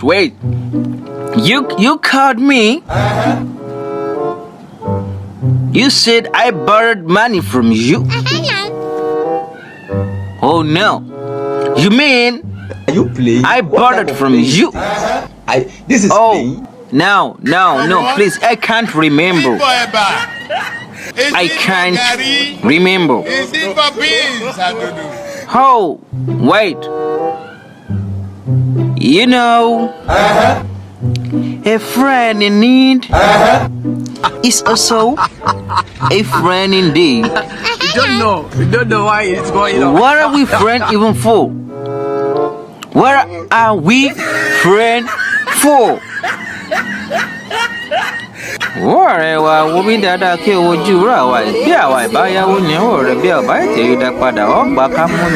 Wait. You called me? You said I borrowed money from you? Oh no. You mean Are you playing? I borrowed from you? This is Oh, no, please, I can't remember. I can't remember. Oh, wait. You know, a friend in need is also a friend indeed. You don't know why it's going on. What are we friends even for? What are we friends for? Ọ̀rẹ́ wa wo mi dáadáa kí o wojú rà wá bí àwa ìbáyáwó ni ọ̀rẹ́ bí ọba ètè ìdápadà ọgbà ká mú.